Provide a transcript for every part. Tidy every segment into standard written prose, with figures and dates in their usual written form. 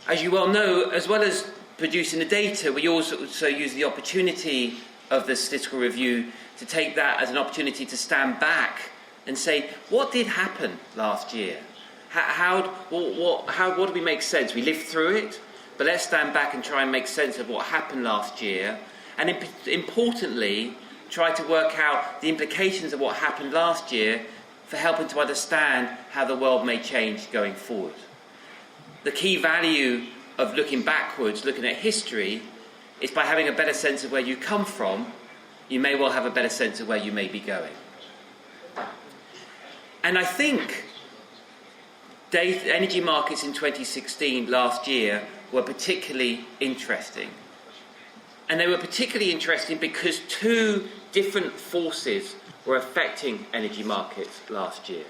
As you well know, as well as producing the data, we also use the opportunity of the statistical review to take that as an opportunity to stand back and say, what did happen last year? What do we make sense? We lived through it, but let's stand back and try and make sense of what happened last year, and importantly, try to work out the implications of what happened last year for helping to understand how the world may change going forward. The key value of looking backwards, looking at history, is by having a better sense of where you come from, you may well have a better sense of where you may be going. And I think energy markets in 2016, last year, were particularly interesting. And they were particularly interesting because two different forces were affecting energy markets last year.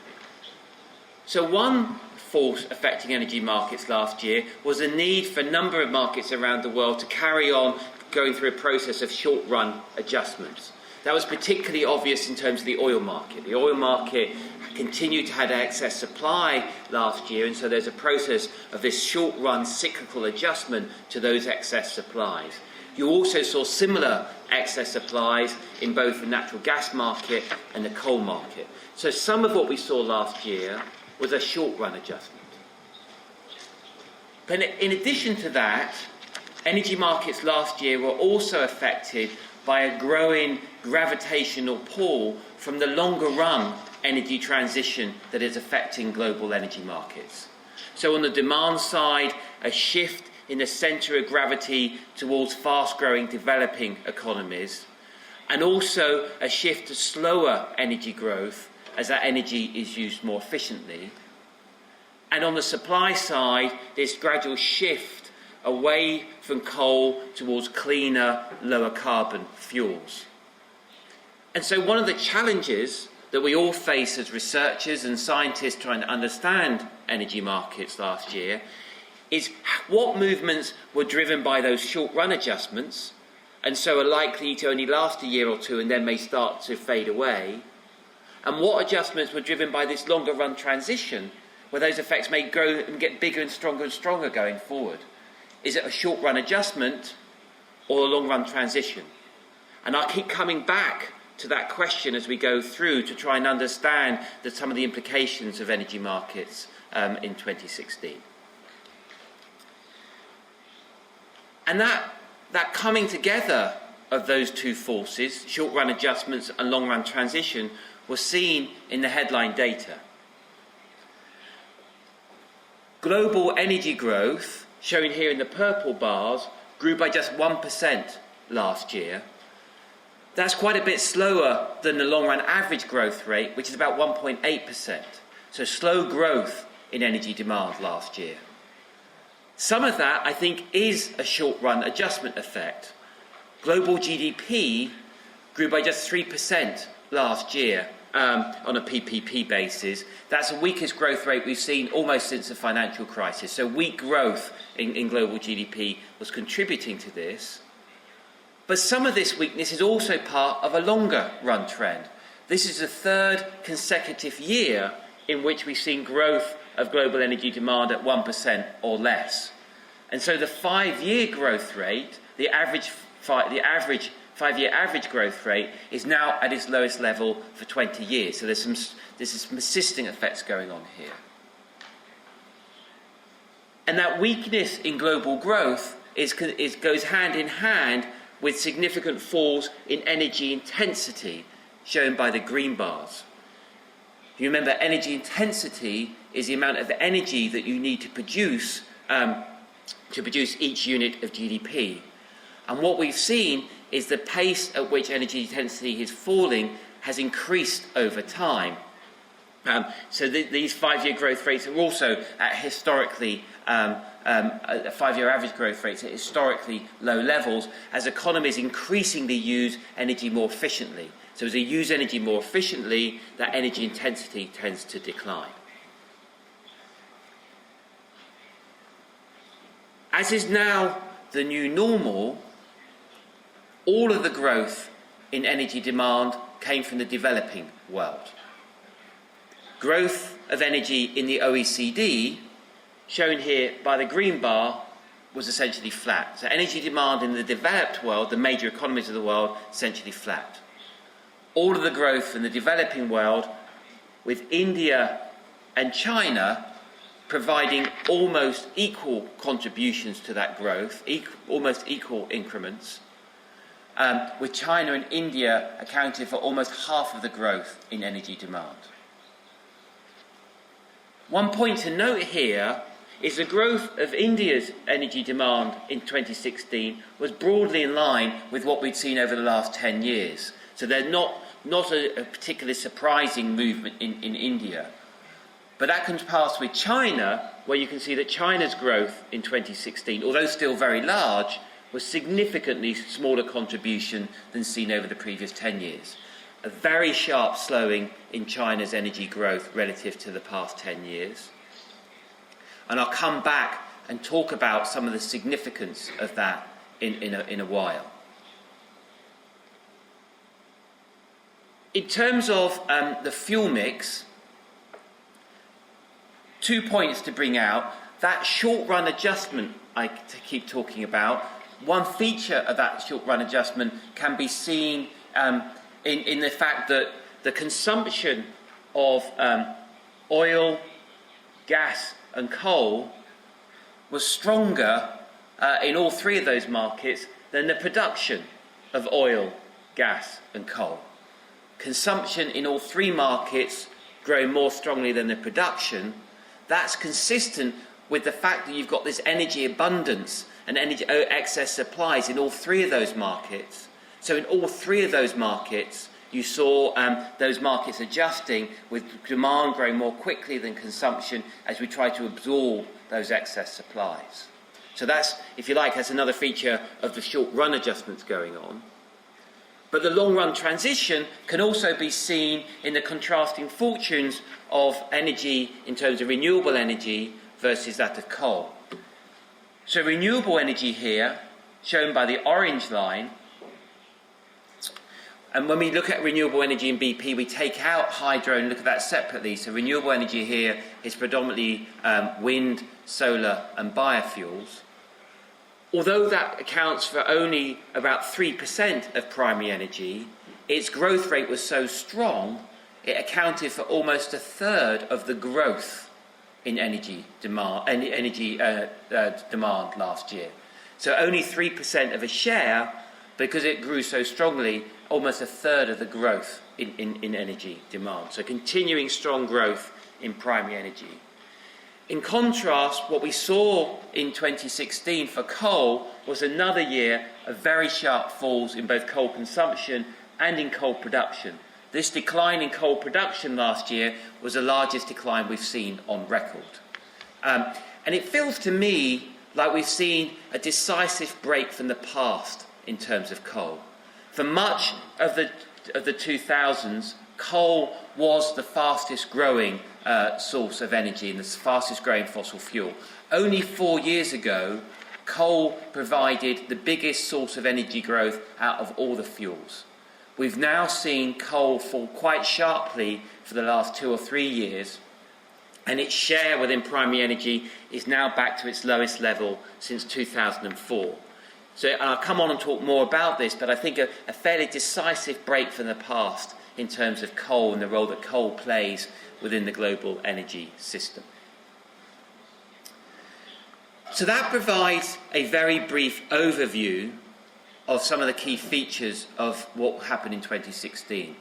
So one force affecting energy markets last year was the need for a number of markets around the world to carry on going through a process of short-run adjustments. That was particularly obvious in terms of the oil market. The oil market continued to have excess supply last year, and so there's a process of this short-run cyclical adjustment to those excess supplies. You also saw similar excess supplies in both the natural gas market and the coal market. So some of what we saw last year was a short-run adjustment. But in addition to that, energy markets last year were also affected by a growing gravitational pull from the longer-run energy transition that is affecting global energy markets. So on the demand side, a shift in the centre of gravity towards fast-growing developing economies, and also a shift to slower energy growth as that energy is used more efficiently. And on the supply side, this gradual shift away from coal towards cleaner, lower carbon fuels. And so one of the challenges that we all face as researchers and scientists trying to understand energy markets last year is what movements were driven by those short-run adjustments and so are likely to only last a year or two and then may start to fade away, and what adjustments were driven by this longer-run transition where those effects may grow and get bigger and stronger going forward. Is it a short-run adjustment or a long-run transition? And I'll keep coming back to that question as we go through to try and understand some of the implications of energy markets in 2016. And that coming together of those two forces, short-run adjustments and long-run transition, was seen in the headline data. Global energy growth, shown here in the purple bars, grew by just 1% last year. That's quite a bit slower than the long-run average growth rate, which is about 1.8%. So slow growth in energy demand last year. Some of that, I think, is a short-run adjustment effect. Global GDP grew by just 3% last year on a PPP basis. That's the weakest growth rate we've seen almost since the financial crisis. So weak growth in global GDP was contributing to this. But some of this weakness is also part of a longer-run trend. This is the third consecutive year in which we've seen growth of global energy demand at 1% or less. And so the 5-year growth rate, the average 5-year average growth rate, is now at its lowest level for 20 years. So there's some persisting effects going on here. And that weakness in global growth goes hand in hand with significant falls in energy intensity, shown by the green bars. If you remember, energy intensity is the amount of energy that you need to produce each unit of GDP. And what we've seen is the pace at which energy intensity is falling has increased over time. So these 5-year growth rates are also at historically 5-year average growth rates at historically low levels as economies increasingly use energy more efficiently. So as they use energy more efficiently, that energy intensity tends to decline. As is now the new normal, all of the growth in energy demand came from the developing world. Growth of energy in the OECD, shown here by the green bar, was essentially flat. So energy demand in the developed world, the major economies of the world, essentially flat. All of the growth in the developing world, with India and China providing almost equal contributions to that growth, almost equal increments, with China and India accounting for almost half of the growth in energy demand. One point to note here is the growth of India's energy demand in 2016 was broadly in line with what we'd seen over the last 10 years. So they're not a particularly surprising movement in India. But that contrasts with China, where you can see that China's growth in 2016, although still very large, was significantly smaller contribution than seen over the previous 10 years. A very sharp slowing in China's energy growth relative to the past 10 years. And I'll come back and talk about some of the significance of that in a while. In terms of the fuel mix, 2 points to bring out. That short-run adjustment I keep talking about, one feature of that short-run adjustment can be seen in the fact that the consumption of oil, gas and coal was stronger in all three of those markets than the production of oil, gas and coal. Consumption in all three markets growing more strongly than the production. That's consistent with the fact that you've got this energy abundance and energy excess supplies in all three of those markets. So in all three of those markets, you saw those markets adjusting with demand growing more quickly than consumption as we try to absorb those excess supplies. So that's, if you like, that's another feature of the short-run adjustments going on. But the long-run transition can also be seen in the contrasting fortunes of energy in terms of renewable energy versus that of coal. So renewable energy here, shown by the orange line, and when we look at renewable energy in BP, we take out hydro and look at that separately. So renewable energy here is predominantly wind, solar and biofuels. Although that accounts for only about 3% of primary energy, its growth rate was so strong, it accounted for almost a third of the growth in energy demand last year. So only 3% of a share, because it grew so strongly, almost a third of the growth in energy demand. So continuing strong growth in primary energy. In contrast, what we saw in 2016 for coal was another year of very sharp falls in both coal consumption and in coal production. This decline in coal production last year was the largest decline we've seen on record. And it feels to me like we've seen a decisive break from the past in terms of coal. For much of the 2000s, coal was the fastest growing source of energy and the fastest growing fossil fuel. Only 4 years ago, coal provided the biggest source of energy growth out of all the fuels. We've now seen coal fall quite sharply for the last 2 or 3 years, and its share within primary energy is now back to its lowest level since 2004. So I'll come on and talk more about this, but I think a fairly decisive break from the past in terms of coal and the role that coal plays within the global energy system. So that provides a very brief overview of some of the key features of what happened in 2016.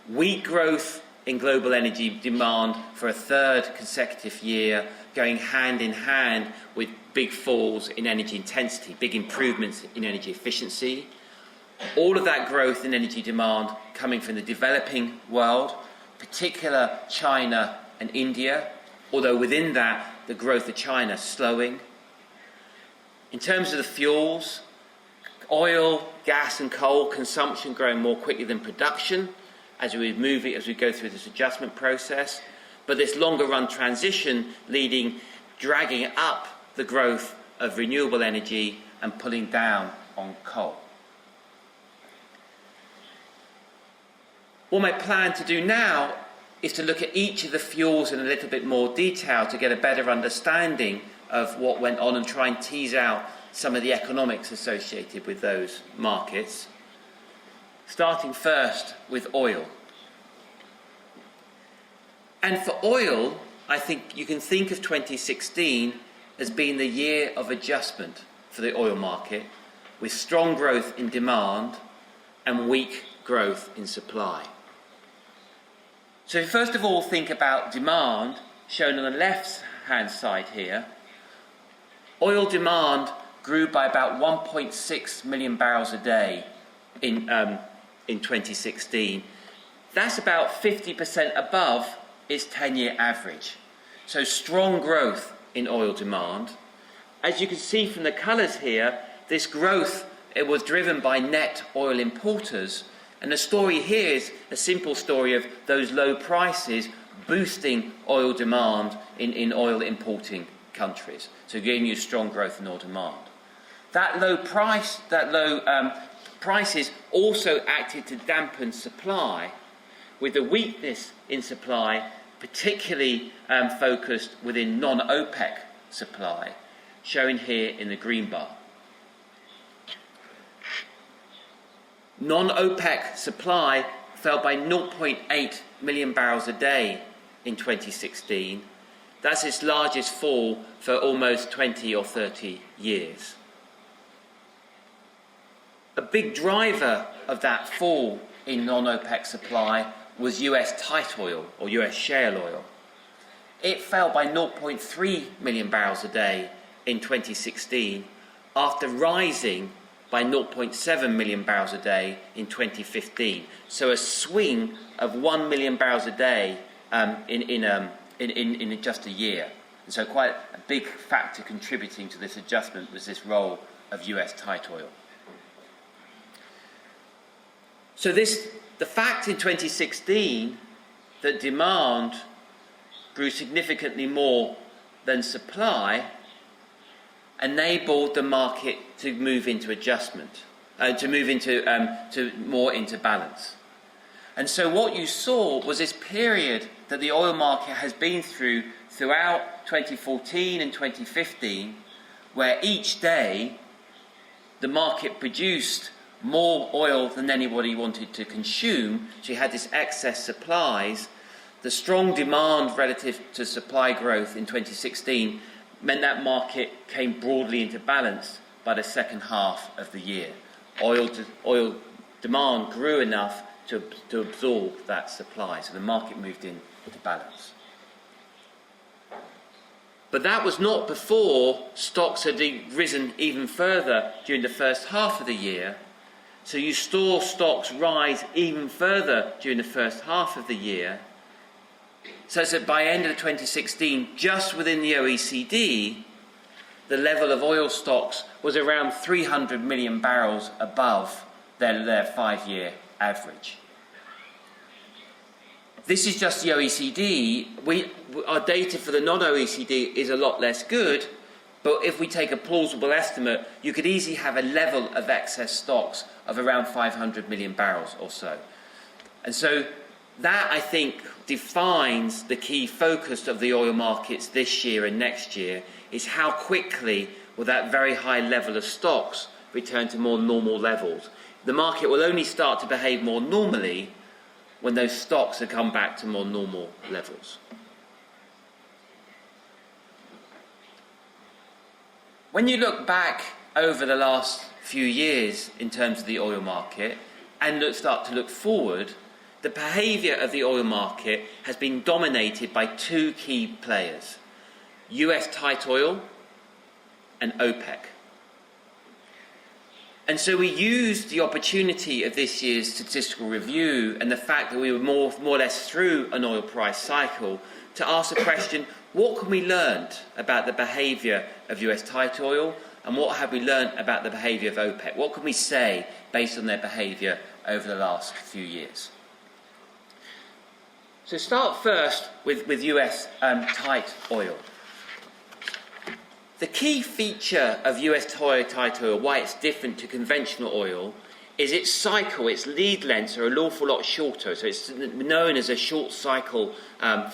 Weak growth in global energy demand for a third consecutive year, going hand in hand with big falls in energy intensity, big improvements in energy efficiency. All of that growth in energy demand coming from the developing world, particularly China and India, although within that, the growth of China slowing. In terms of the fuels, oil, gas and coal consumption growing more quickly than production as we go through this adjustment process, but this longer run transition dragging up the growth of renewable energy and pulling down on coal. What I plan to do now is to look at each of the fuels in a little bit more detail to get a better understanding of what went on and try and tease out some of the economics associated with those markets. Starting first with oil. And for oil, I think you can think of 2016 as being the year of adjustment for the oil market, with strong growth in demand and weak growth in supply. So first of all, think about demand, shown on the left-hand side here. Oil demand grew by about 1.6 million barrels a day in 2016. That's about 50% above its 10-year average. So strong growth in oil demand. As you can see from the colours here, this growth, it was driven by net oil importers, and the story here is a simple story of those low prices boosting oil demand in oil importing countries, so giving you strong growth in oil demand. That low prices also acted to dampen supply, with the weakness in supply particularly focused within non-OPEC supply, shown here in the green bar. Non-OPEC supply fell by 0.8 million barrels a day in 2016. That's its largest fall for almost 20 or 30 years. A big driver of that fall in non-OPEC supply was US tight oil, or US shale oil. It fell by 0.3 million barrels a day in 2016 after rising by 0.7 million barrels a day in 2015. So a swing of 1 million barrels a day in just a year. And so quite a big factor contributing to this adjustment was this role of US tight oil. So the fact in 2016 that demand grew significantly more than supply enabled the market to move into adjustment, to more into balance. And so what you saw was this period that the oil market has been throughout 2014 and 2015, where each day the market produced more oil than anybody wanted to consume, so you had this excess supplies. The strong demand relative to supply growth in 2016 meant that market came broadly into balance by the second half of the year. Oil demand grew enough to absorb that supply, so the market moved into balance. But that was not before stocks had risen even further during the first half of the year. So you saw stocks rise even further during the first half of the year, so that by the end of 2016, just within the OECD, the level of oil stocks was around 300 million barrels above their 5-year average. This is just the OECD. Our data for the non-OECD is a lot less good, but if we take a plausible estimate, you could easily have a level of excess stocks of around 500 million barrels or so. And so that, I think, defines the key focus of the oil markets this year and next year, is how quickly will that very high level of stocks return to more normal levels. The market will only start to behave more normally when those stocks have come back to more normal levels. When you look back over the last few years in terms of the oil market and start to look forward, the behaviour of the oil market has been dominated by two key players, US tight oil and OPEC. And so we used the opportunity of this year's statistical review and the fact that we were more or less through an oil price cycle to ask the question, what can we learn about the behaviour of US tight oil, and what have we learned about the behaviour of OPEC? What can we say based on their behaviour over the last few years? So start first with US tight oil. The key feature of US tight oil, why it's different to conventional oil, is its cycle, its lead lengths are an awful lot shorter. So it's known as a short cycle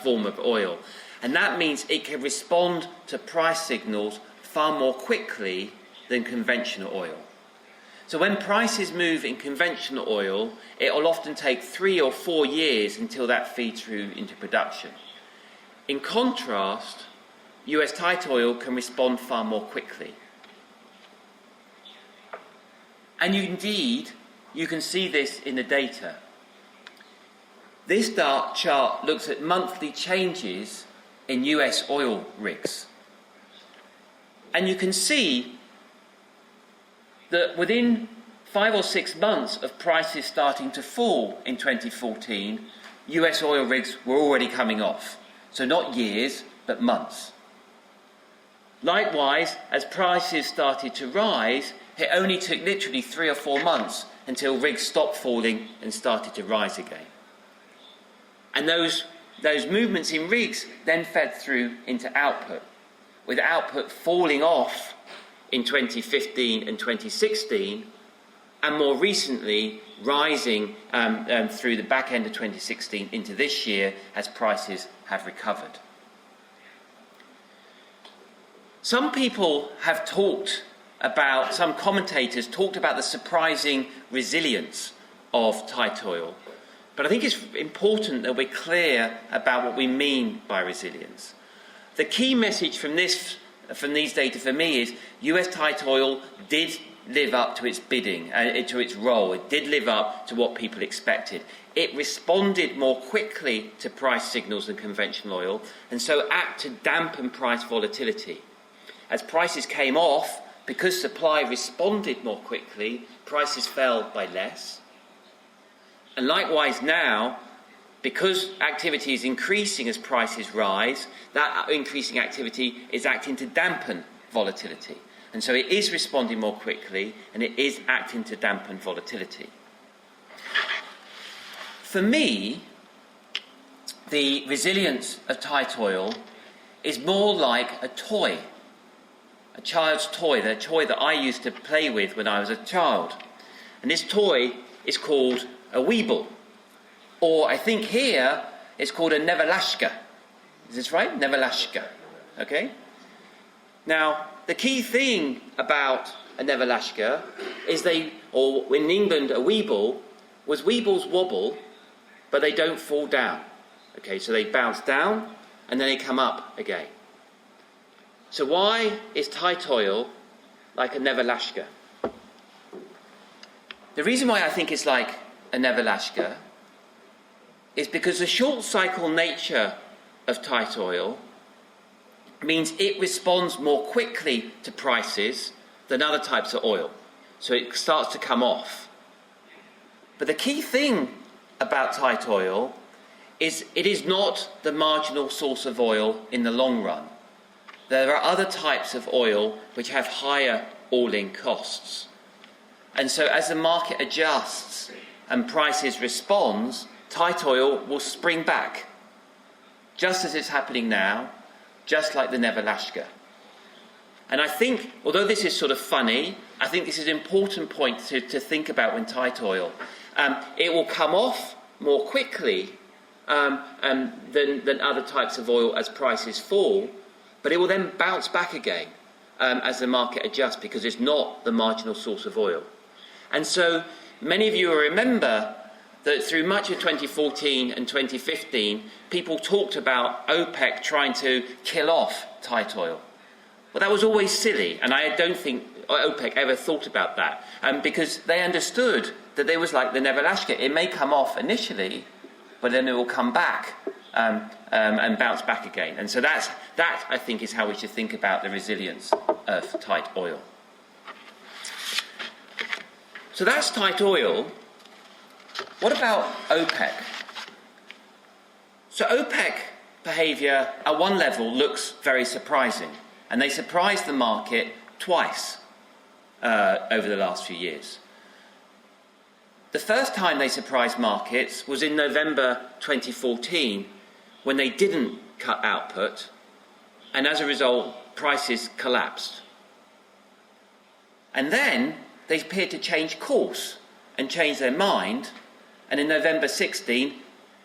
form of oil. And that means it can respond to price signals far more quickly than conventional oil. So when prices move in conventional oil, it will often take 3 or 4 years until that feeds through into production. In contrast, US tight oil can respond far more quickly. And indeed, you can see this in the data. This chart looks at monthly changes in US oil rigs. And you can see that within 5 or 6 months of prices starting to fall in 2014, US oil rigs were already coming off. So not years, but months. Likewise, as prices started to rise, it only took literally 3 or 4 months until rigs stopped falling and started to rise again. And those movements in rigs then fed through into output, with output falling off in 2015 and 2016, and more recently rising through the back end of 2016 into this year as prices have recovered. Some commentators talked about the surprising resilience of tight oil, but I think it's important that we're clear about what we mean by resilience. The key message from these data for me is US tight oil did live up to its bidding, to its role. It did live up to what people expected. It responded more quickly to price signals than conventional oil, and so acted to dampen price volatility. As prices came off, because supply responded more quickly, prices fell by less. And likewise now, because activity is increasing as prices rise, that increasing activity is acting to dampen volatility. And so it is responding more quickly, and it is acting to dampen volatility. For me, the resilience of tight oil is more like a toy, a child's toy, the toy that I used to play with when I was a child. And this toy is called a Weeble, or I think here it's called a Nevalashka. Is this right? Nevalashka. Okay? Now, the key thing about a Nevalashka is or in England a Weeble, was Weebles wobble, but they don't fall down. Okay, so they bounce down and then they come up again. So why is tight oil like a Nevalashka? The reason why I think it's like a Nevalashka is because the short cycle nature of tight oil means it responds more quickly to prices than other types of oil. So it starts to come off. But the key thing about tight oil is it is not the marginal source of oil in the long run. There are other types of oil which have higher all-in costs. And so as the market adjusts and prices responds, tight oil will spring back, just as it's happening now, just like the Nevalashka. And I think, although this is sort of funny, I think this is an important point to think about when tight oil. It will come off more quickly than other types of oil as prices fall, but it will then bounce back again as the market adjusts, because it's not the marginal source of oil. And so many of you will remember that through much of 2014 and 2015, people talked about OPEC trying to kill off tight oil. Well, that was always silly, and I don't think OPEC ever thought about that, because they understood that there was like the Nevalashka. It may come off initially, but then it will come back and bounce back again. And so that, I think, is how we should think about the resilience of tight oil. So that's tight oil. What about OPEC? So OPEC behavior at one level looks very surprising, and they surprised the market twice over the last few years. The first time they surprised markets was in November 2014, when they didn't cut output, and as a result, prices collapsed. And then they appeared to change course and change their mind, and in November 16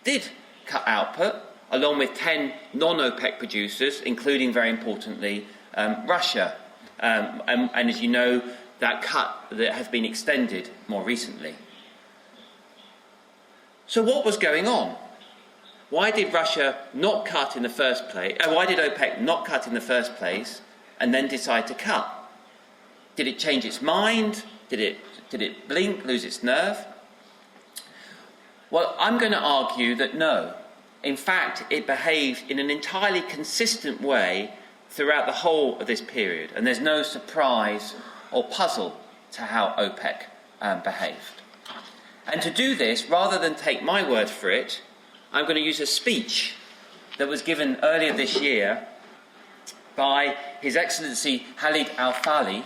did cut output, along with 10 non-OPEC producers, including, very importantly, Russia. And as you know, that cut that has been extended more recently. So what was going on? Why did Russia not cut in the first place? Why did OPEC not cut in the first place and then decide to cut? Did it change its mind? Did it blink, lose its nerve? Well, I'm going to argue that no. In fact, it behaved in an entirely consistent way throughout the whole of this period, and there's no surprise or puzzle to how OPEC behaved. And to do this, rather than take my word for it, I'm going to use a speech that was given earlier this year by His Excellency Khalid Al-Falih,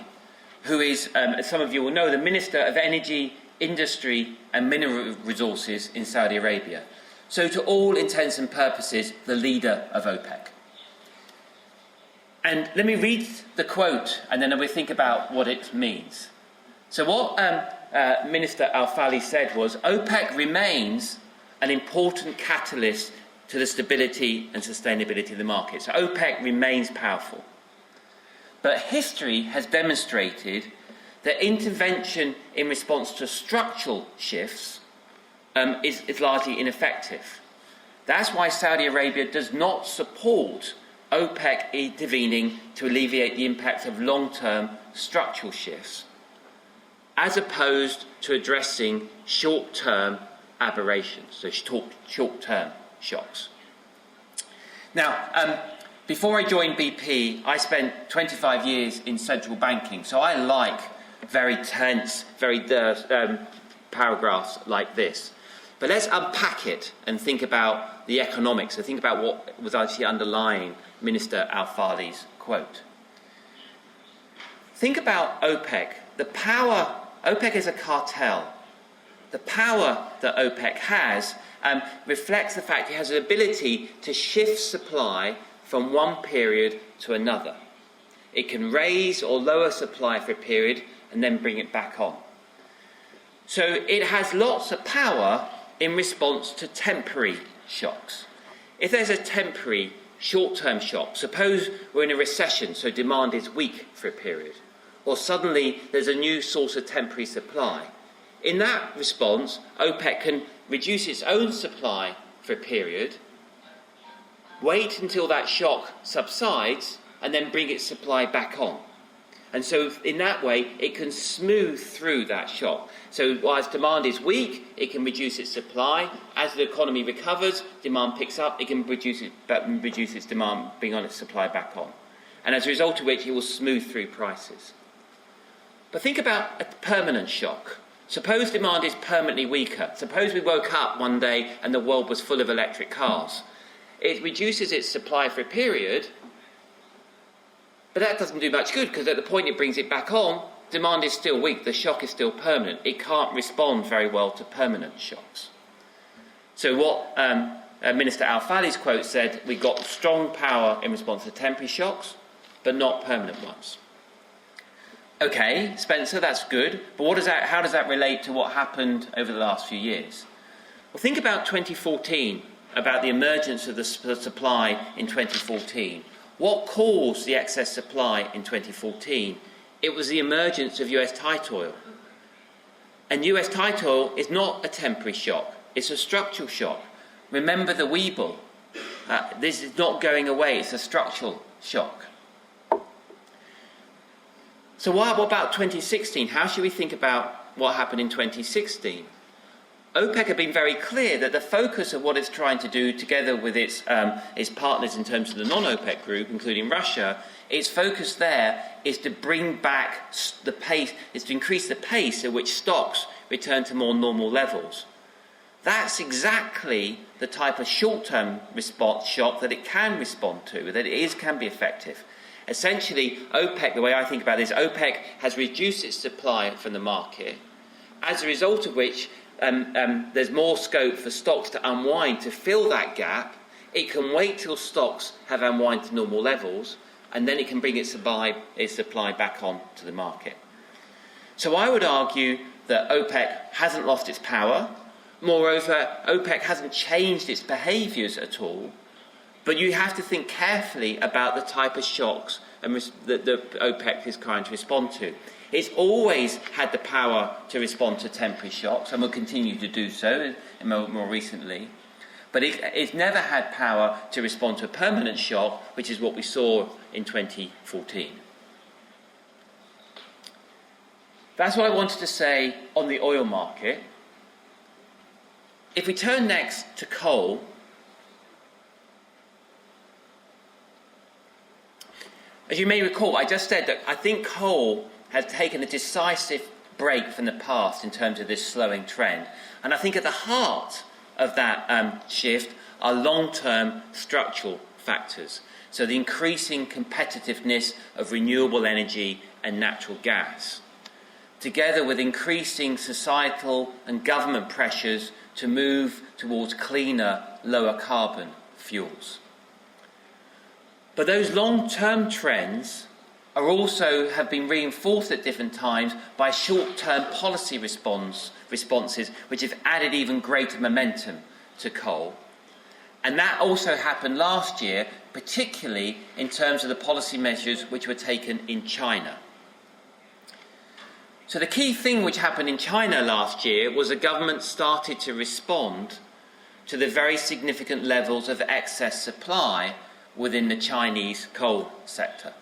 who is, as some of you will know, the Minister of Energy, Industry and Mineral Resources in Saudi Arabia. So to all intents and purposes, the leader of OPEC. And let me read the quote, and then we'll think about what it means. So what Minister Al-Falih said was, OPEC remains an important catalyst to the stability and sustainability of the market. So OPEC remains powerful. But history has demonstrated that intervention in response to structural shifts is largely ineffective. That's why Saudi Arabia does not support OPEC intervening to alleviate the impact of long-term structural shifts, as opposed to addressing short-term aberrations, so short-term shocks. Now, before I joined BP, I spent 25 years in central banking, so I like very tense, very paragraphs like this. But let's unpack it and think about the economics, and think about what was actually underlying Minister Al-Falih's quote. Think about OPEC. OPEC is a cartel. The power that OPEC has reflects the fact it has an ability to shift supply from one period to another. It can raise or lower supply for a period and then bring it back on. So it has lots of power in response to temporary shocks. If there's a temporary short-term shock, suppose we're in a recession, so demand is weak for a period, or suddenly there's a new source of temporary supply. In that response, OPEC can reduce its own supply for a period, wait until that shock subsides, and then bring its supply back on. And so in that way, it can smooth through that shock. So whilst demand is weak, it can reduce its supply. As the economy recovers, demand picks up, it can reduce its demand, bring on its supply back on. And as a result of which, it will smooth through prices. But think about a permanent shock. Suppose demand is permanently weaker. Suppose we woke up one day and the world was full of electric cars. It reduces its supply for a period, but that doesn't do much good, because at the point it brings it back on, demand is still weak, the shock is still permanent. It can't respond very well to permanent shocks. So what Minister Al-Falih's quote said, we got strong power in response to temporary shocks, but not permanent ones. Okay, Spencer, that's good, but how does that relate to what happened over the last few years? Well, think about 2014, about the emergence of the supply in 2014. What caused the excess supply in 2014? It was the emergence of US tight oil. And US tight oil is not a temporary shock, it's a structural shock. Remember the Weeble. This is not going away, it's a structural shock. So what about 2016? How should we think about what happened in 2016? OPEC have been very clear that the focus of what it's trying to do, together with its partners in terms of the non-OPEC group, including Russia, its focus there is to bring back the pace, is to increase the pace at which stocks return to more normal levels. That's exactly the type of short-term response shock that it can respond to, that can be effective. Essentially, OPEC, the way I think about this, OPEC has reduced its supply from the market, as a result of which there's more scope for stocks to unwind to fill that gap. It can wait till stocks have unwind to normal levels, and then it can bring its supply back on to the market. So I would argue that OPEC hasn't lost its power. Moreover, OPEC hasn't changed its behaviours at all. But you have to think carefully about the type of shocks that OPEC is trying to respond to. It's always had the power to respond to temporary shocks, and will continue to do so more recently. But it's never had power to respond to a permanent shock, which is what we saw in 2014. That's what I wanted to say on the oil market. If we turn next to coal, as you may recall, I just said that I think coal has taken a decisive break from the past in terms of this slowing trend. And I think at the heart of that shift are long-term structural factors. So the increasing competitiveness of renewable energy and natural gas, together with increasing societal and government pressures to move towards cleaner, lower carbon fuels. But those long-term trends have been reinforced at different times by short-term policy responses which have added even greater momentum to coal. And that also happened last year, particularly in terms of the policy measures which were taken in China. So the key thing which happened in China last year was the government started to respond to the very significant levels of excess supply within the Chinese coal sector.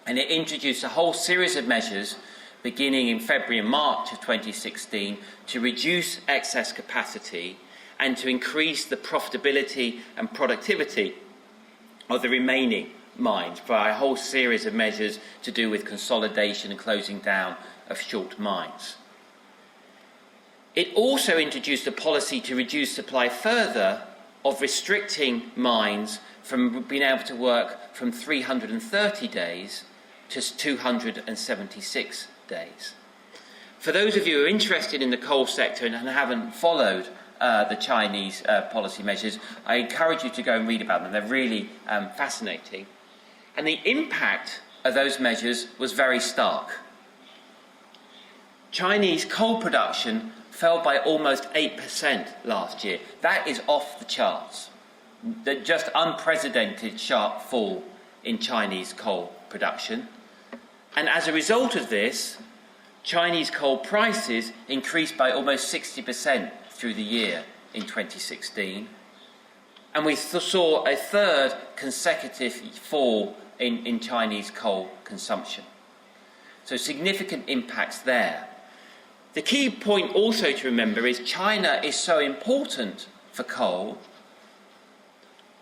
And it introduced a whole series of measures beginning in February and March of 2016 to reduce excess capacity and to increase the profitability and productivity of the remaining mines by a whole series of measures to do with consolidation and closing down of short mines. It also introduced a policy to reduce supply further of restricting mines from being able to work from 330 days to 276 days. For those of you who are interested in the coal sector and haven't followed the Chinese policy measures, I encourage you to go and read about them. They're really fascinating. And the impact of those measures was very stark. Chinese coal production fell by almost 8% last year. That is off the charts. Just unprecedented sharp fall in Chinese coal production. And as a result of this, Chinese coal prices increased by almost 60% through the year in 2016. And we saw a third consecutive fall in Chinese coal consumption. So significant impacts there. The key point also to remember is China is so important for coal.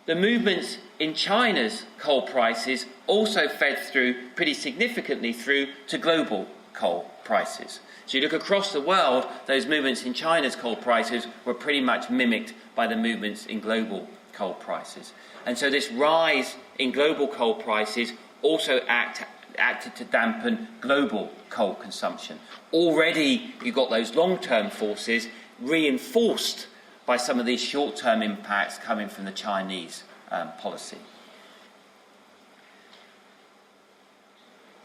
The movements in China's coal prices also fed through pretty significantly through to global coal prices. So you look across the world, those movements in China's coal prices were pretty much mimicked by the movements in global coal prices. And so this rise in global coal prices also acted to dampen global coal consumption. Already you've got those long-term forces reinforced by some of these short-term impacts coming from the Chinese policy.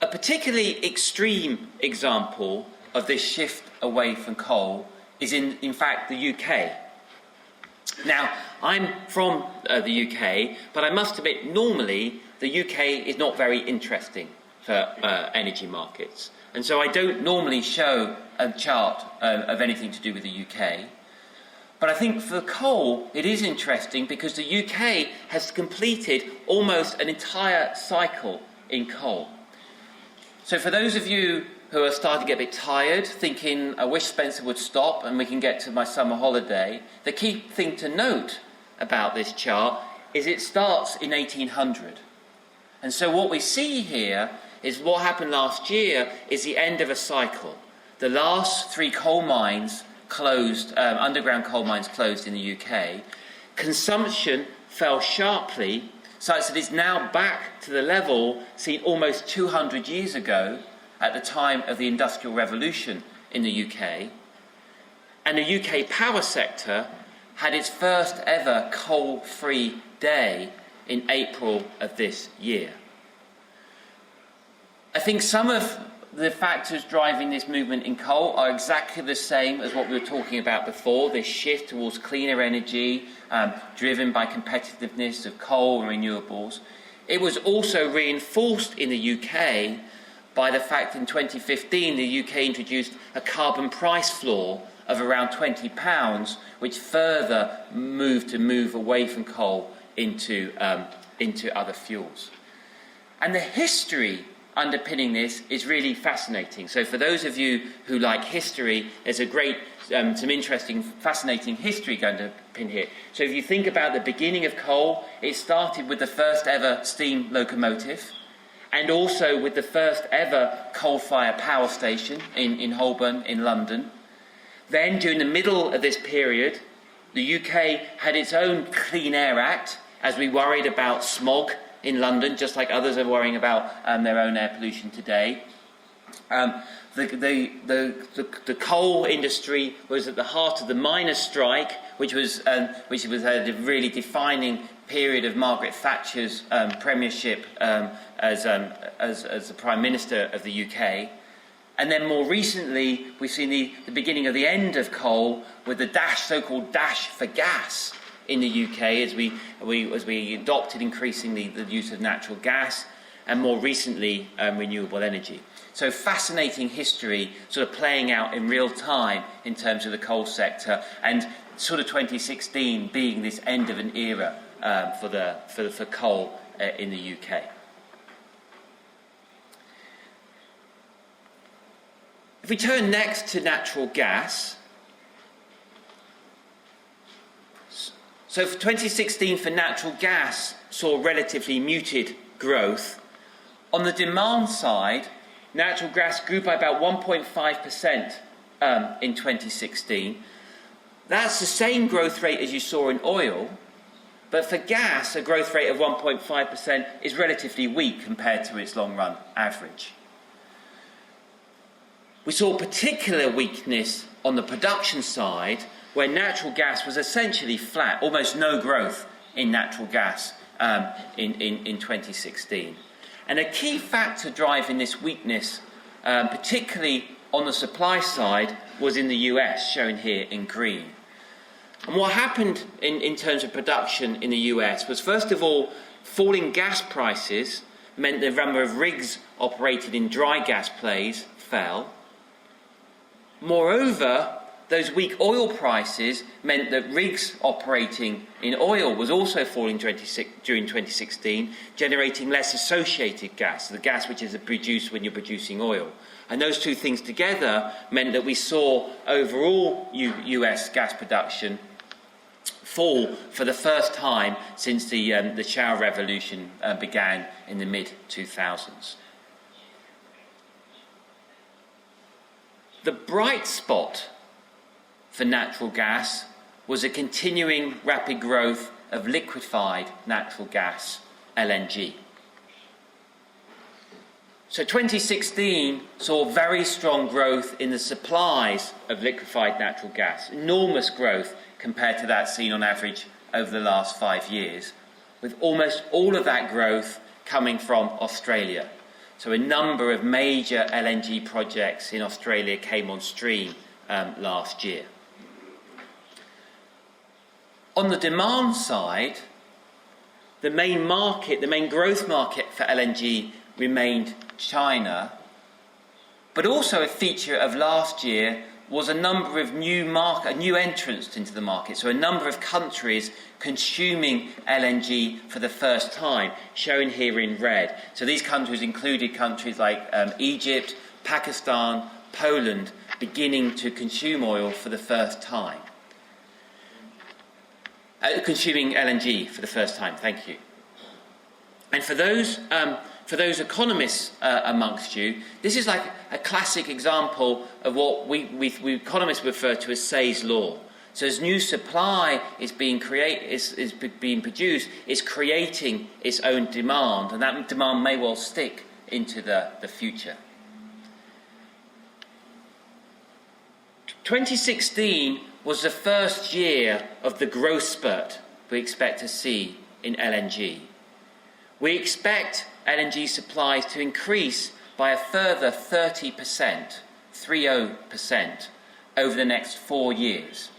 A particularly extreme example of this shift away from coal is in fact the UK. Now, I'm from the UK, but I must admit normally the UK is not very interesting for energy markets. And so I don't normally show a chart of anything to do with the UK. But I think for coal, it is interesting because the UK has completed almost an entire cycle in coal. So for those of you who are starting to get a bit tired, thinking, I wish Spencer would stop and we can get to my summer holiday, the key thing to note about this chart is it starts in 1800. And so what we see here is what happened last year is the end of a cycle. The last 3 coal mines closed, underground coal mines closed in the UK. Consumption fell sharply, such that it's now back to the level seen almost 200 years ago at the time of the Industrial Revolution in the UK. And the UK power sector had its first ever coal-free day in April of this year. I think some of the factors driving this movement in coal are exactly the same as what we were talking about before, this shift towards cleaner energy, driven by competitiveness of coal and renewables. It was also reinforced in the UK by the fact in 2015 the UK introduced a carbon price floor of around £20, which further move away from coal into other fuels. And the history underpinning this is really fascinating. So for those of you who like history, there's a great, some interesting, fascinating history going to pin here. So if you think about the beginning of coal, it started with the first ever steam locomotive, and also with the first ever coal-fired power station in Holborn in London. Then, during the middle of this period, the UK had its own Clean Air Act, as we worried about smog in London, just like others are worrying about their own air pollution today. The coal industry was at the heart of the miners' strike, which was a really defining period of Margaret Thatcher's premiership as the Prime Minister of the UK. And then more recently, we've seen the beginning of the end of coal with the so-called dash for gas in the UK as we adopted increasingly the use of natural gas, and more recently renewable energy. So fascinating history sort of playing out in real time in terms of the coal sector, and sort of 2016 being this end of an era for coal in the UK. If we turn next to natural gas, so for 2016 for natural gas saw relatively muted growth. On the demand side, natural gas grew by about 1.5% in 2016. That's the same growth rate as you saw in oil, but for gas, a growth rate of 1.5% is relatively weak compared to its long-run average. We saw particular weakness on the production side, where natural gas was essentially flat, almost no growth in natural gas in 2016. And a key factor driving this weakness, particularly on the supply side, was in the US, shown here in green. And what happened in terms of production in the US was, first of all, falling gas prices meant the number of rigs operated in dry gas plays fell. Moreover, those weak oil prices meant that rigs operating in oil was also falling during 2016, generating less associated gas, the gas which is produced when you're producing oil. And those two things together meant that we saw overall US gas production fall for the first time since the shale revolution began in the mid-2000s. The bright spot for natural gas was a continuing rapid growth of liquefied natural gas, LNG. So 2016 saw very strong growth in the supplies of liquefied natural gas, enormous growth compared to that seen on average over the last 5 years, with almost all of that growth coming from Australia. So a number of major LNG projects in Australia came on stream last year. On the demand side, the main growth market for LNG remained China, but also a feature of last year was a number of new entrants into the market. So a number of countries consuming LNG for the first time, shown here in red. So these countries included countries like Egypt, Pakistan, Poland, beginning to consume oil for the first time. Consuming LNG for the first time, thank you. And for those economists amongst you, this is like a classic example of what we economists refer to as Say's law. So as new supply is being produced, it's creating its own demand, and that demand may well stick into the future. 2016 was the first year of the growth spurt we expect to see in LNG. We expect LNG supplies to increase by a further 30%, 30%, over the next 4 years,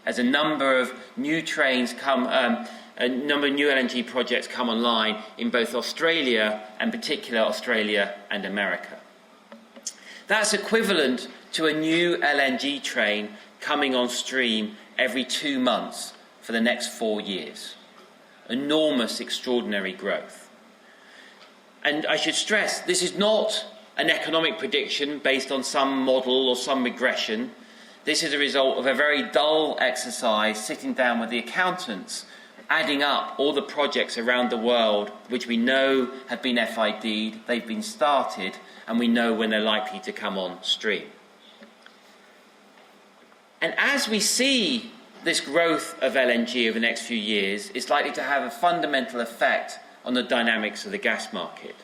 as a number of new trains come, a number of new LNG projects come online in both Australia, and particular Australia and America. That's equivalent to a new LNG train coming on stream every 2 months for the next 4 years. Enormous, extraordinary growth. And I should stress, this is not an economic prediction based on some model or some regression. This is a result of a very dull exercise, sitting down with the accountants, adding up all the projects around the world which we know have been FID'd, they've been started, and we know when they're likely to come on stream. And as we see this growth of LNG over the next few years, it's likely to have a fundamental effect on the dynamics of the gas market.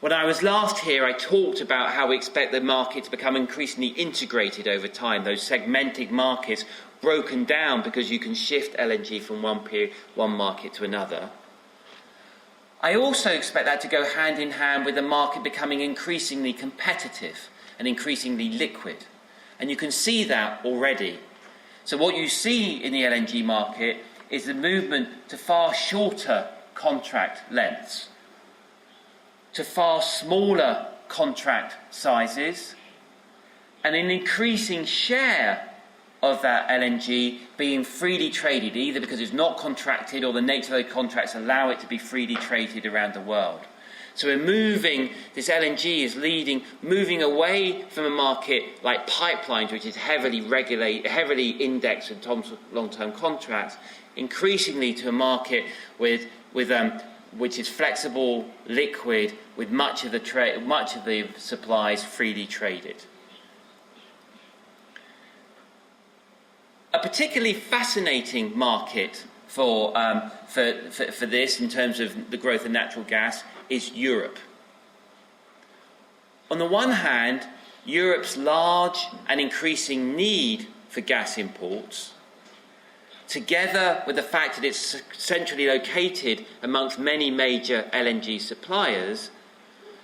When I was last here, I talked about how we expect the market to become increasingly integrated over time, those segmented markets broken down because you can shift LNG from one market to another. I also expect that to go hand in hand with the market becoming increasingly competitive and increasingly liquid. And you can see that already. So what you see in the LNG market is the movement to far shorter contract lengths, to far smaller contract sizes, and an increasing share of that LNG being freely traded, either because it's not contracted or the nature of the contracts allow it to be freely traded around the world. So we're moving, this LNG is moving away from a market like pipelines, which is heavily indexed in long-term contracts, increasingly to a market which is flexible, liquid, with much of the supplies freely traded. A particularly fascinating market for this, in terms of the growth of natural gas, is Europe. On the one hand, Europe's large and increasing need for gas imports, together with the fact that it's centrally located amongst many major LNG suppliers,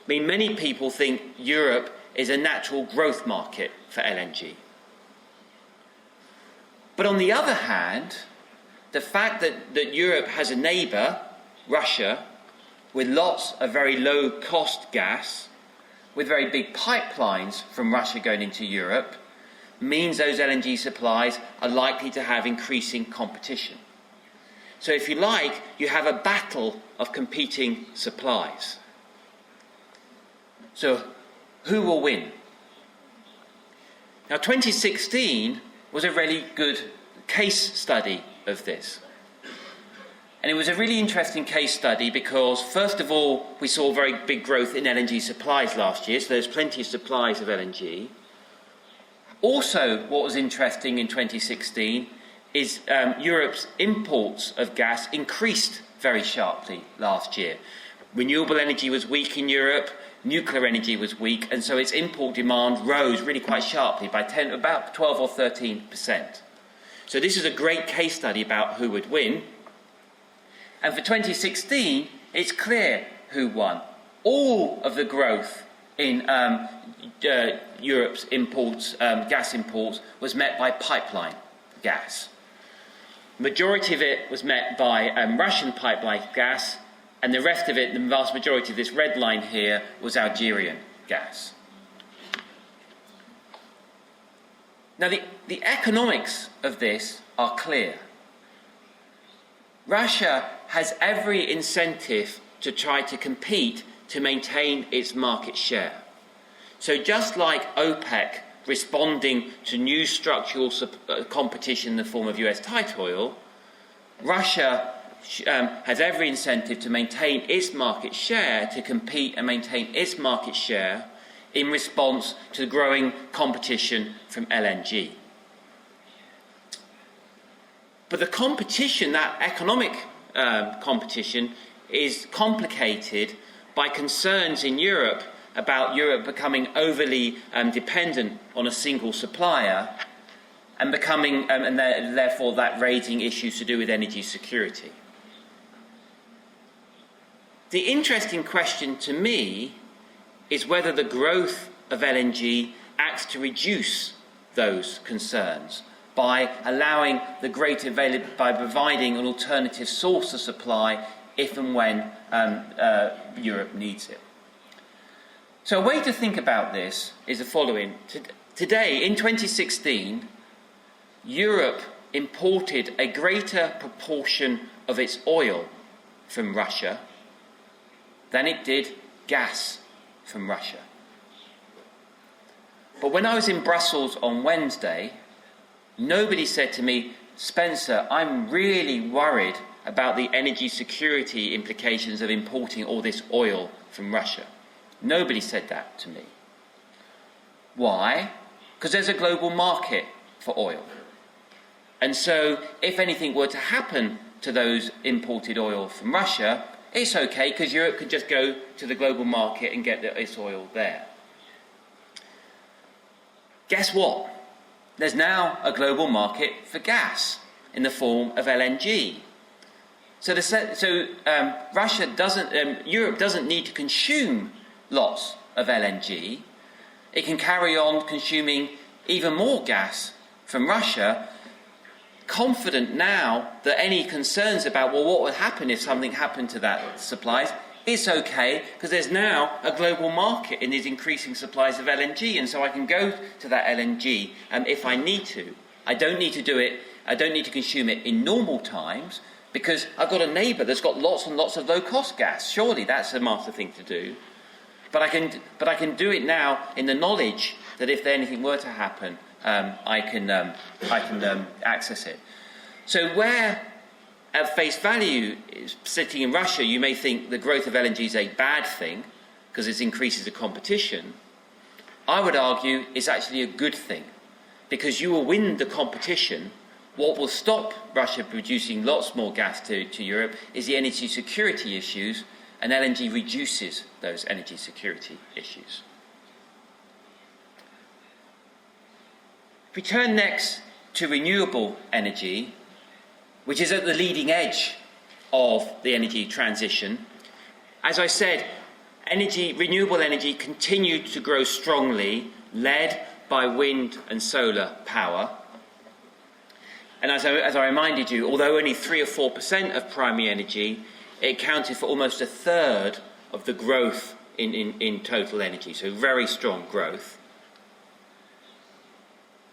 mean many people think Europe is a natural growth market for LNG. But on the other hand, the fact that Europe has a neighbour, Russia, with lots of very low-cost gas, with very big pipelines from Russia going into Europe, means those LNG supplies are likely to have increasing competition. So if you like, you have a battle of competing supplies. So who will win? Now 2016 was a really good case study of this. And it was a really interesting case study because, first of all, we saw very big growth in LNG supplies last year, so there's plenty of supplies of LNG. Also, what was interesting in 2016 is Europe's imports of gas increased very sharply last year. Renewable energy was weak in Europe, nuclear energy was weak, and so its import demand rose really quite sharply by about 12 or 13%. So this is a great case study about who would win. And for 2016, it's clear who won. All of the growth in Europe's imports, gas imports, was met by pipeline gas. Majority of it was met by Russian pipeline gas, and the rest of it, the vast majority of this red line here, was Algerian gas. Now, the economics of this are clear. Russia has every incentive to try to compete to maintain its market share. So just like OPEC responding to new structural competition in the form of US tight oil, Russia has every incentive to maintain its market share, to compete and maintain its market share in response to growing competition from LNG. But the competition, that economic competition, is complicated by concerns in Europe about Europe becoming overly dependent on a single supplier and therefore that raising issues to do with energy security. The interesting question to me is whether the growth of LNG acts to reduce those concerns by allowing the greater availability, by providing an alternative source of supply if and when Europe needs it. So a way to think about this is the following. Today, in 2016, Europe imported a greater proportion of its oil from Russia than it did gas from Russia. But when I was in Brussels on Wednesday, nobody said to me, Spencer, I'm really worried about the energy security implications of importing all this oil from Russia. Nobody said that to me. Why? Because there's a global market for oil. And so if anything were to happen to those imported oil from Russia, it's okay because Europe could just go to the global market and get its oil there. Guess what? There's now a global market for gas in the form of LNG. Europe doesn't need to consume lots of LNG. It can carry on consuming even more gas from Russia, confident now that any concerns about, well, what would happen if something happened to that supplies, it's okay, because there's now a global market in these increasing supplies of LNG, and so I can go to that LNG if I need to. I don't need to do it, I don't need to consume it in normal times, because I've got a neighbour that's got lots and lots of low-cost gas. Surely that's a master thing to do. But I can do it now in the knowledge that if anything were to happen, I can access it. So where at face value, sitting in Russia, you may think the growth of LNG is a bad thing because it increases the competition. I would argue it's actually a good thing because you will win the competition. What will stop Russia producing lots more gas to Europe is the energy security issues, and LNG reduces those energy security issues. If we turn next to renewable energy, which is at the leading edge of the energy transition, as I said, renewable energy continued to grow strongly, led by wind and solar power. And as I reminded you, although only 3 or 4% of primary energy, it accounted for almost a third of the growth in total energy, so very strong growth.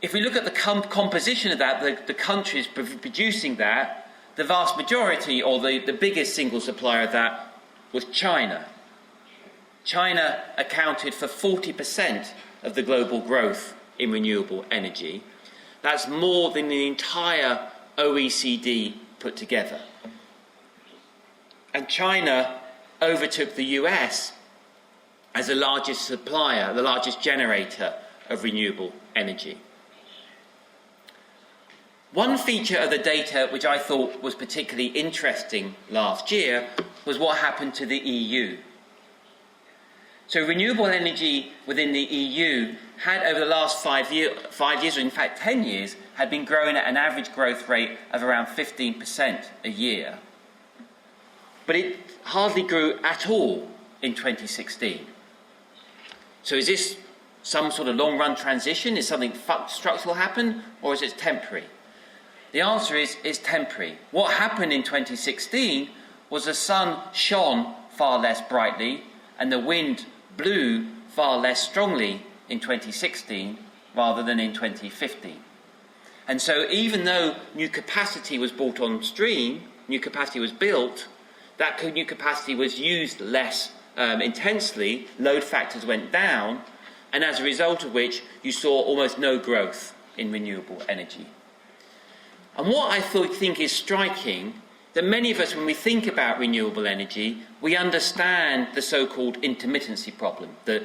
If we look at the composition of that, the countries producing that, the vast majority, or the biggest single supplier of that, was China. China accounted for 40% of the global growth in renewable energy. That's more than the entire OECD put together. And China overtook the US as the largest supplier, the largest generator of renewable energy. One feature of the data which I thought was particularly interesting last year was what happened to the EU. So renewable energy within the EU had over the last 5 years, or in fact 10 years, had been growing at an average growth rate of around 15% a year. But it hardly grew at all in 2016. So is this some sort of long-run transition? Is something structural happen, or is it temporary? The answer is temporary. What happened in 2016 was the sun shone far less brightly and the wind blew far less strongly in 2016 rather than in 2015. And so even though new capacity was brought on stream, new capacity was built, that new capacity was used less intensely, load factors went down, and as a result of which you saw almost no growth in renewable energy. And what I think is striking, that many of us, when we think about renewable energy, we understand the so-called intermittency problem, that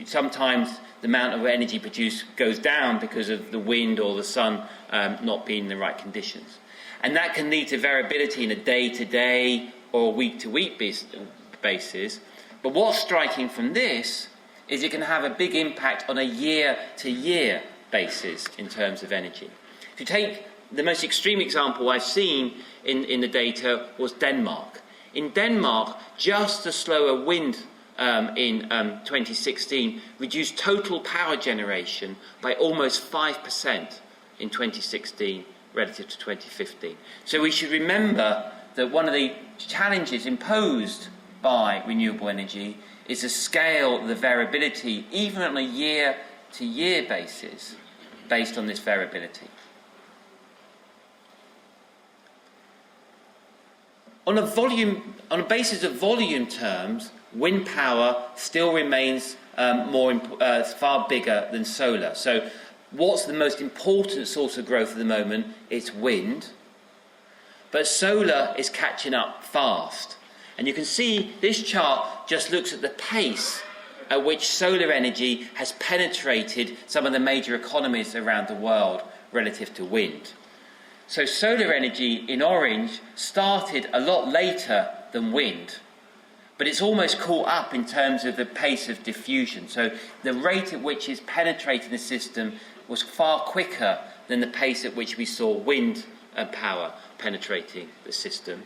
sometimes the amount of energy produced goes down because of the wind or the sun not being in the right conditions. And that can lead to variability in a day-to-day or a week-to-week basis. But what's striking from this is it can have a big impact on a year-to-year basis in terms of energy. If you take the most extreme example I've seen in the data was Denmark. In Denmark, just the slower wind in 2016 reduced total power generation by almost 5% in 2016 relative to 2015. So we should remember that one of the challenges imposed by renewable energy is the scale, the variability, even on a year-to-year basis, based on this variability. On a basis of volume terms, wind power still remains far bigger than solar. So what's the most important source of growth at the moment? It's wind. But solar is catching up fast. And you can see this chart just looks at the pace at which solar energy has penetrated some of the major economies around the world relative to wind. So solar energy in orange started a lot later than wind, but it's almost caught up in terms of the pace of diffusion. So the rate at which it's penetrating the system was far quicker than the pace at which we saw wind power penetrating the system.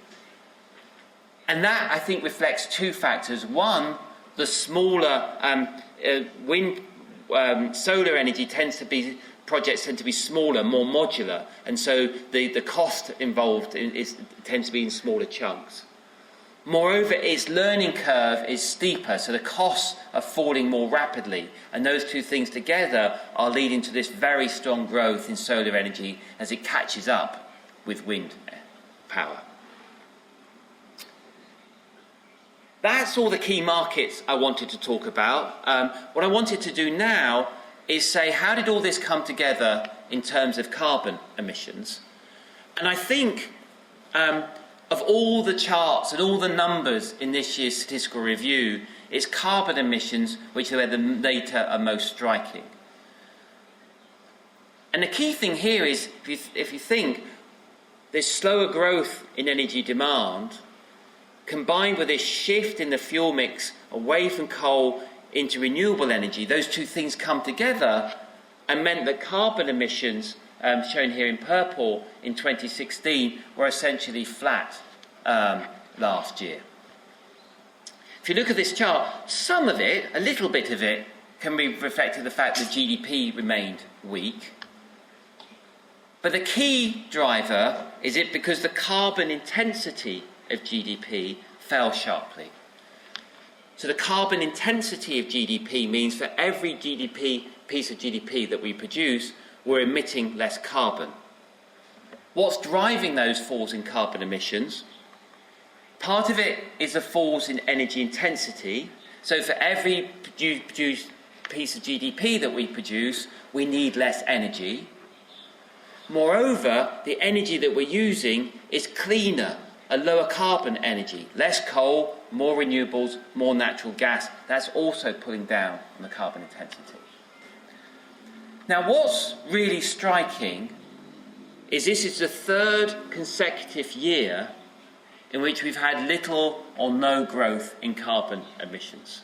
And that, I think, reflects two factors. One, the smaller solar energy projects tend to be smaller, more modular, and so the cost involved tends to be in smaller chunks. Moreover, its learning curve is steeper, so the costs are falling more rapidly, and those two things together are leading to this very strong growth in solar energy as it catches up with wind power. That's all the key markets I wanted to talk about. What I wanted to do now is say, how did all this come together in terms of carbon emissions? And I think of all the charts and all the numbers in this year's statistical review, it's carbon emissions which are where the data are most striking. And the key thing here is, if you think, this slower growth in energy demand, combined with this shift in the fuel mix away from coal into renewable energy, those two things come together and meant that carbon emissions, shown here in purple, in 2016 were essentially flat last year. If you look at this chart, some of it, a little bit of it, can be reflected the fact that GDP remained weak. But the key driver is it because the carbon intensity of GDP fell sharply. So the carbon intensity of GDP means for every piece of GDP that we produce, we're emitting less carbon. What's driving those falls in carbon emissions? Part of it is the falls in energy intensity. So for every produced piece of GDP that we produce, we need less energy. Moreover, the energy that we're using is cleaner, a lower carbon energy, less coal, more renewables, more natural gas. That's also pulling down on the carbon intensity. Now, what's really striking is this is the third consecutive year in which we've had little or no growth in carbon emissions.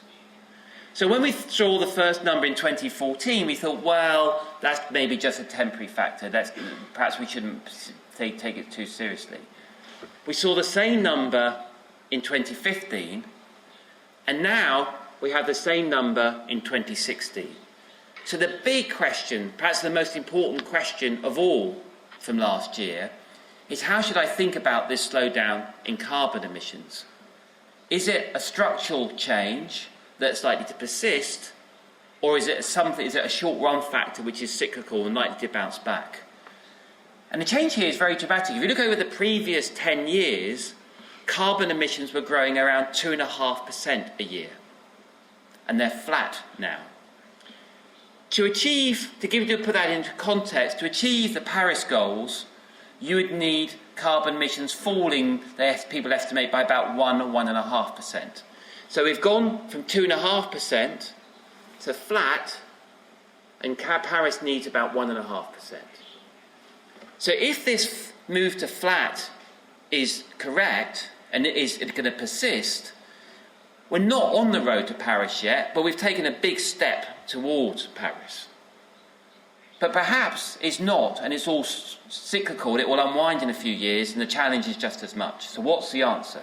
So when we saw the first number in 2014, we thought, well, that's maybe just a temporary factor. Perhaps we shouldn't take it too seriously. We saw the same number in 2015, and now we have the same number in 2016. So the big question, perhaps the most important question of all from last year, is how should I think about this slowdown in carbon emissions? Is it a structural change that's likely to persist, or is it a short-run factor which is cyclical and likely to bounce back? And the change here is very dramatic. If you look over the previous 10 years, carbon emissions were growing around 2.5% a year, and they're flat now. To put that into context, to achieve the Paris goals, you would need carbon emissions falling, people estimate, by about 1 or 1.5%. So we've gone from 2.5% to flat, and Paris needs about 1.5%. So if this move to flat is correct, and it is going to persist, we're not on the road to Paris yet, but we've taken a big step towards Paris. But perhaps it's not, and it's all cyclical, and it will unwind in a few years, and the challenge is just as much. So what's the answer?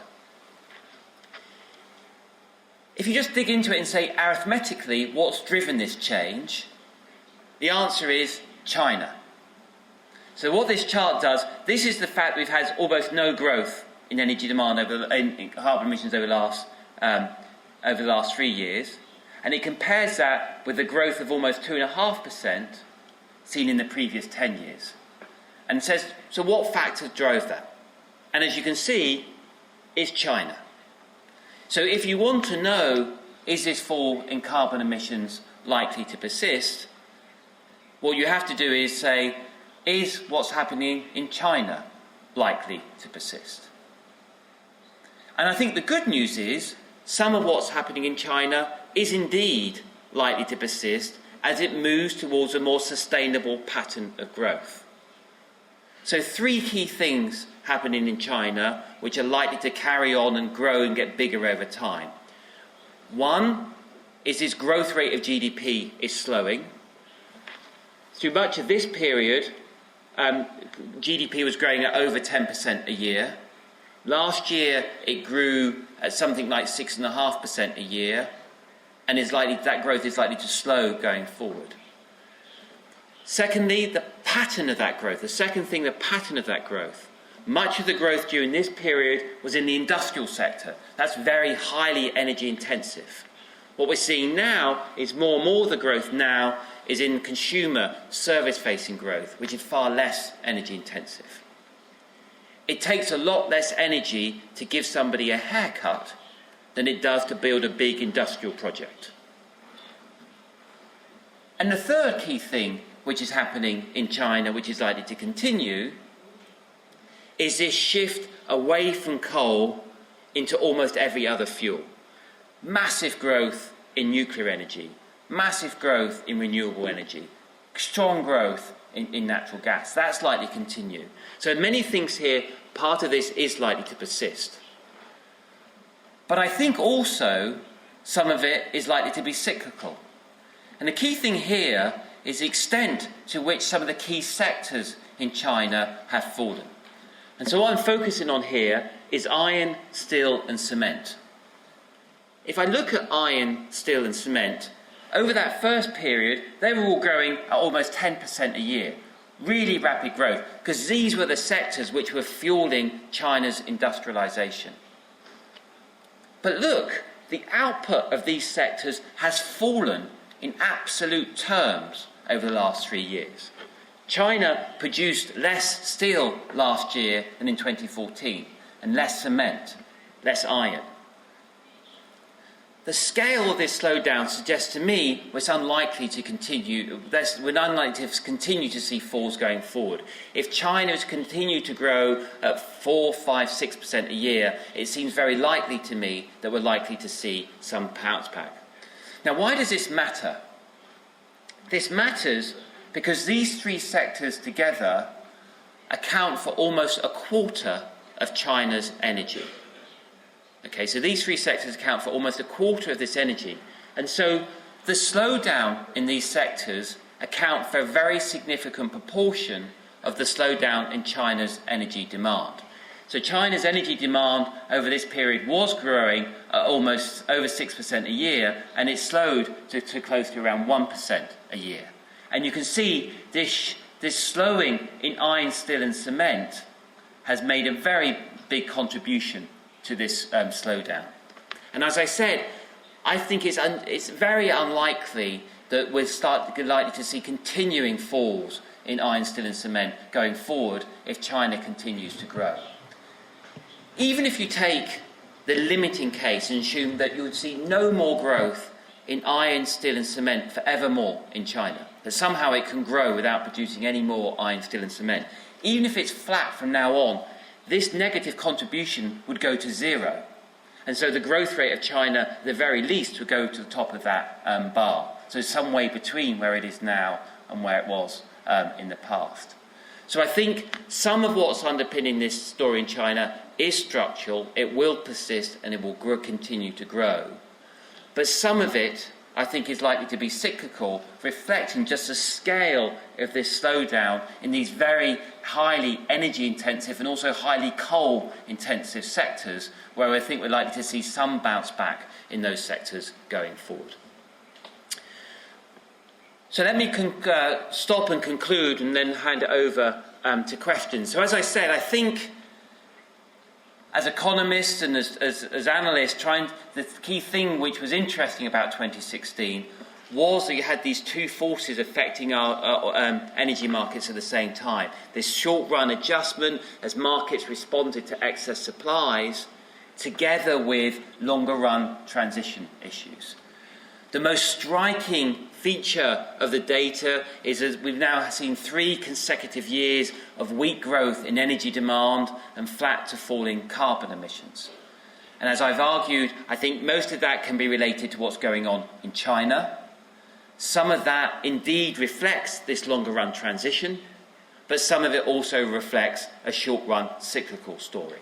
If you just dig into it and say arithmetically what's driven this change, the answer is China. So what this chart does, this is the fact we've had almost no growth in energy demand in carbon emissions over the last 3 years, and it compares that with the growth of almost 2.5% seen in the previous 10 years. And says, so what factors drove that? And as you can see, it's China. So if you want to know, is this fall in carbon emissions likely to persist, what you have to do is say, is what's happening in China likely to persist? And I think the good news is, some of what's happening in China is indeed likely to persist as it moves towards a more sustainable pattern of growth. So 3 key things happening in China which are likely to carry on and grow and get bigger over time. One is its growth rate of GDP is slowing. Through much of this period, GDP was growing at over 10% a year. Last year it grew at something like 6.5% a year, and that growth is likely to slow going forward. Secondly, the pattern of that growth. The second thing, the pattern of that growth. Much of the growth during this period was in the industrial sector. That's very highly energy intensive. What we're seeing now is more and more of the growth now is in consumer service-facing growth, which is far less energy intensive. It takes a lot less energy to give somebody a haircut than it does to build a big industrial project. And the third key thing which is happening in China, which is likely to continue, is this shift away from coal into almost every other fuel. Massive growth in nuclear energy, massive growth in renewable energy, strong growth in natural gas. That's likely to continue. So many things here, part of this is likely to persist. But I think also some of it is likely to be cyclical. And the key thing here is the extent to which some of the key sectors in China have fallen. And so what I'm focusing on here is iron, steel and cement. If I look at iron, steel and cement, over that first period, they were all growing at almost 10% a year. Really rapid growth, because these were the sectors which were fueling China's industrialization. But look, the output of these sectors has fallen in absolute terms over the last 3 years. China produced less steel last year than in 2014, and less cement, less iron. The scale of this slowdown suggests to me we're unlikely to continue to see falls going forward. If China is continue to grow at 4, 5, 6% a year, it seems very likely to me that we're likely to see some bounce back. Now, why does this matter? This matters because these 3 sectors together account for almost a quarter of China's energy. Okay, so these 3 sectors account for almost a quarter of this energy. And so the slowdown in these sectors account for a very significant proportion of the slowdown in China's energy demand. So China's energy demand over this period was growing at almost over 6% a year, and it slowed to close to around 1% a year. And you can see this slowing in iron, steel and cement has made a very big contribution to this slowdown. And as I said, I think it's very unlikely that we're likely to see continuing falls in iron, steel and cement going forward if China continues to grow. Even if you take the limiting case and assume that you would see no more growth in iron, steel and cement forevermore in China, that somehow it can grow without producing any more iron, steel and cement, even if it's flat from now on, this negative contribution would go to 0. And so the growth rate of China, at the very least, would go to the top of that bar. So some way between where it is now and where it was in the past. So I think some of what's underpinning this story in China is structural, it will persist and it will continue to grow. But some of it I think is likely to be cyclical, reflecting just the scale of this slowdown in these very highly energy intensive and also highly coal intensive sectors, where I think we're likely to see some bounce back in those sectors going forward. So let me stop and conclude and then hand it over to questions. So as I said, I think as economists and as analysts, the key thing which was interesting about 2016 was that you had these two forces affecting our energy markets at the same time. This short-run adjustment as markets responded to excess supplies, together with longer-run transition issues. The most striking feature of the data is that we've now seen 3 consecutive years of weak growth in energy demand and flat to falling carbon emissions. And as I've argued, I think most of that can be related to what's going on in China. Some of that indeed reflects this longer-run transition, but some of it also reflects a short-run cyclical story.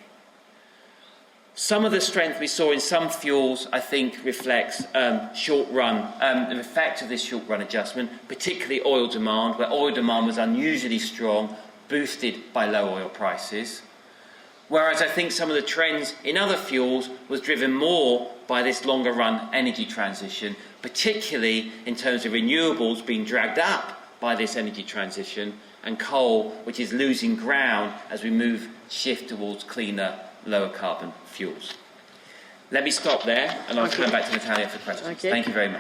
Some of the strength we saw in some fuels, I think, reflects the effect of this short-run adjustment, particularly oil demand, where oil demand was unusually strong, boosted by low oil prices. Whereas I think some of the trends in other fuels was driven more by this longer-run energy transition, particularly in terms of renewables being dragged up by this energy transition, and coal, which is losing ground as we shift towards cleaner, lower carbon fuels. Let me stop there, and I'll turn back to Natalia for questions. Thank you very much.